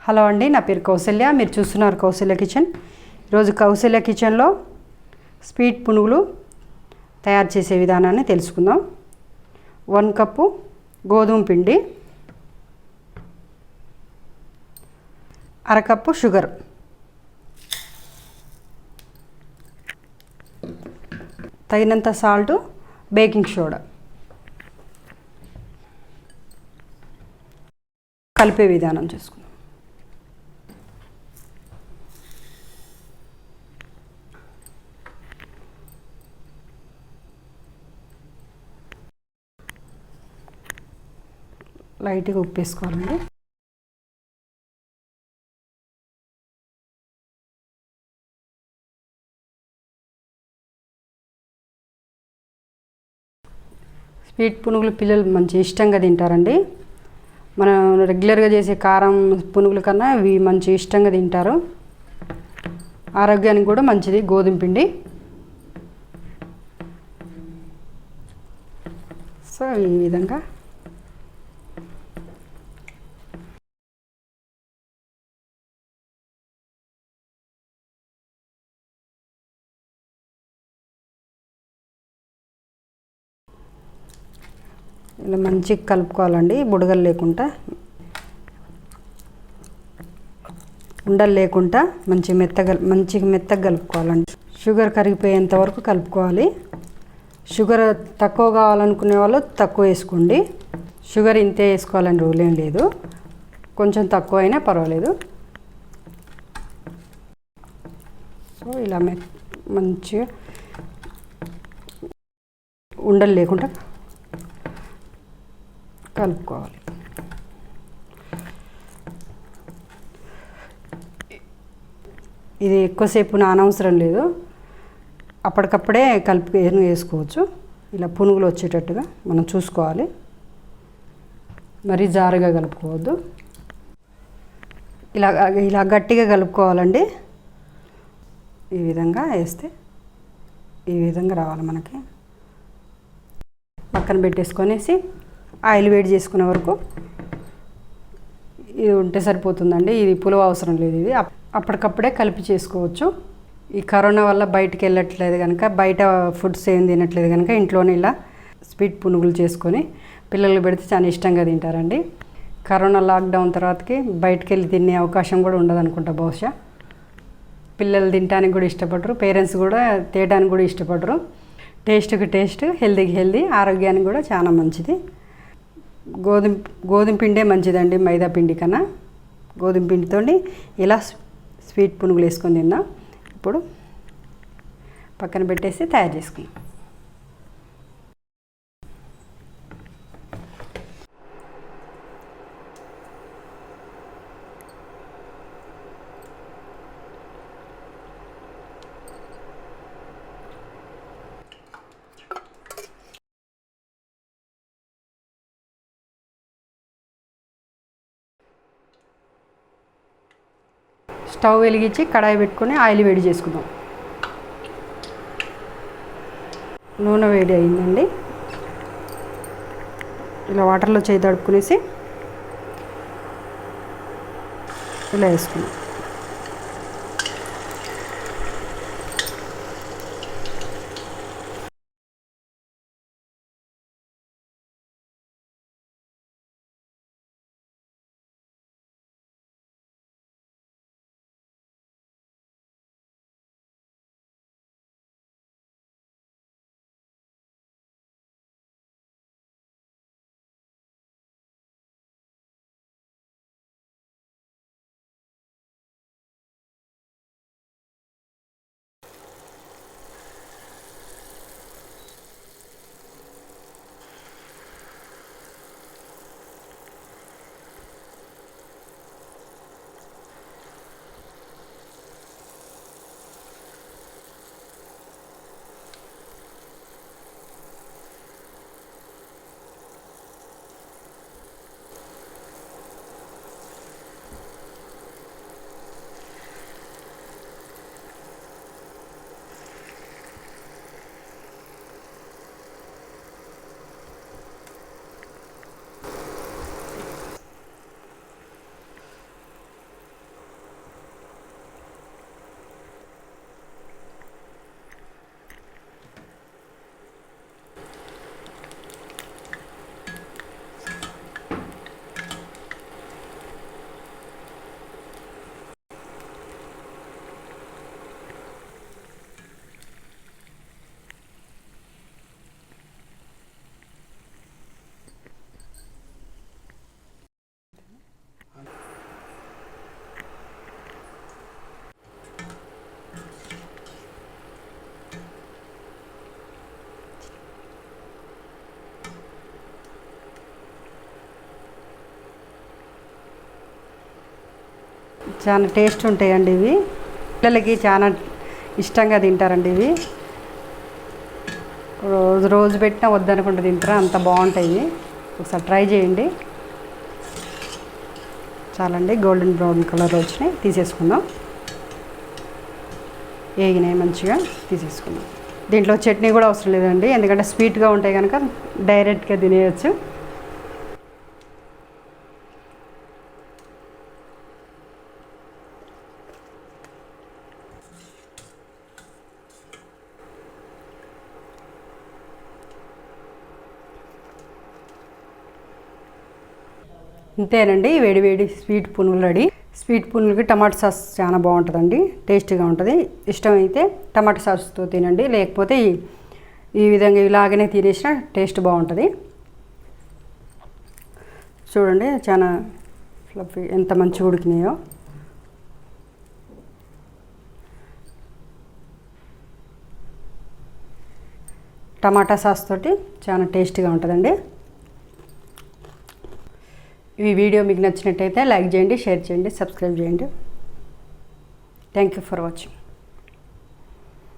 Hello అండి, నా పేరు కౌసల్య. మీరు చూస్తున్నారు కౌసల్య కిచెన్. ఈరోజు కౌసల్య కిచెన్లో స్వీట్ పునుగులు తయారు చేసే విధానాన్ని తెలుసుకుందాం. 1 కప్పు గోధుమ పిండి, అరకప్పు షుగర్, తగినంత సాల్ట్, బేకింగ్ సోడా. కలిపే విధానం చూసుకుందాం. లైట్గా ఉప్పు వేసుకోవాలండి. స్వీట్ పునుగులు పిల్లలు మంచి ఇష్టంగా తింటారండి. మనం రెగ్యులర్గా చేసే కారం పునుగుల కన్నా ఇవి మంచి ఇష్టంగా తింటారు. ఆరోగ్యానికి కూడా మంచిది గోధుమ పిండి. సో ఈ విధంగా ఇలా మంచిగా కలుపుకోవాలండి. బుడగలు లేకుండా, ఉండలు లేకుండా మంచిగా మెత్తగా కలుపుకోవాలండి. షుగర్ కరిగిపోయేంత వరకు కలుపుకోవాలి. షుగర్ తక్కువ కావాలనుకునే వాళ్ళు తక్కువ వేసుకోండి. షుగర్ ఇంతే వేసుకోవాలని రూల్ ఏం లేదు, కొంచెం తక్కువ అయినా పర్వాలేదు. సో ఇలా మంచిగా ఉండలు లేకుండా కలుపుకోవాలి. ఇది ఎక్కువసేపు నానవసరం లేదు, అప్పటికప్పుడే కలిపి వేసుకోవచ్చు. ఇలా పునుగులు వచ్చేటట్టుగా మనం చూసుకోవాలి. మరీ జారుగా కలుపుకోవద్దు. ఇలా గట్టిగా కలుపుకోవాలండి. ఈ విధంగా వేస్తే ఈ విధంగా రావాలి. మనకి పక్కన పెట్టేసుకొనేసి ఆయిల్ వేడి చేసుకునే వరకు ఇది ఉంటే సరిపోతుందండి. ఇది పులువ అవసరం లేదు. ఇది అప్పటికప్పుడే కలిపి చేసుకోవచ్చు. ఈ కరోనా వల్ల బయటికి వెళ్ళట్లేదు కనుక, బయట ఫుడ్స్ ఏం తినట్లేదు కనుక ఇంట్లోనే ఇలా స్వీట్ పునుగులు చేసుకొని పిల్లలు పెడితే చాలా ఇష్టంగా తింటారండి. కరోనా లాక్డౌన్ తర్వాతకి బయటికి వెళ్ళి తినే అవకాశం కూడా ఉండదు అనుకుంటా బహుశా. పిల్లలు తినడానికి కూడా ఇష్టపడరు, పేరెంట్స్ కూడా తేయడానికి కూడా ఇష్టపడరు. టేస్ట్కి టేస్ట్, హెల్దీకి హెల్దీ, ఆరోగ్యానికి కూడా చాలా మంచిది. గోధుమ పిండే మంచిదండి మైదా పిండి కన్నా. గోధుమ పిండితో ఇలా స్వీట్ పునుగులు వేసుకొని తిందాం. ఇప్పుడు పక్కన పెట్టేసి తయారు చేసుకుందాం. స్టవ్ వెలిగించి కడాయి పెట్టుకొని ఆయిల్ వేడి చేసుకుందాం. నూనె వేడి అయిందండి. ఇలా వాటర్లో చేయి తడుపుకునేసి ఇలా వేసుకుందాం. చాలా టేస్ట్ ఉంటాయండి ఇవి. పిల్లలకి చాలా ఇష్టంగా తింటారండి ఇవి. రోజు పెట్టినా వద్దనుకుంటూ తింటారా, అంత బాగుంటాయి. ఒకసారి ట్రై చేయండి. చాలండి, గోల్డెన్ బ్రౌన్ కలర్ వచ్చినాయి, తీసేసుకుందాం. వేగినాయి మంచిగా, తీసేసుకుందాం. దీంట్లో చట్నీ కూడా అవసరం లేదండి, ఎందుకంటే స్వీట్గా ఉంటాయి కనుక డైరెక్ట్గా తినేయచ్చు. ఇంతేనండి, వేడి వేడి స్వీట్ పునుగులు రెడీ. స్వీట్ పునుగులకి టమాటా సాస్ చాలా బాగుంటుందండి, టేస్టీగా ఉంటుంది. ఇష్టమైతే టమాటా సాస్తో తినండి, లేకపోతే ఈ విధంగా ఇలాగనే తినేసిన టేస్ట్ బాగుంటుంది. చూడండి చాలా ఫ్లఫీ, ఎంత మంచిగా ఉడికినాయో. టమాటా సాస్ తోటి చాలా టేస్టీగా ఉంటుందండి. ఈ వీడియో మీకు నచ్చినట్టయితే లైక్ చేయండి, షేర్ చేయండి, సబ్స్క్రైబ్ చేయండి. Thank you for watching.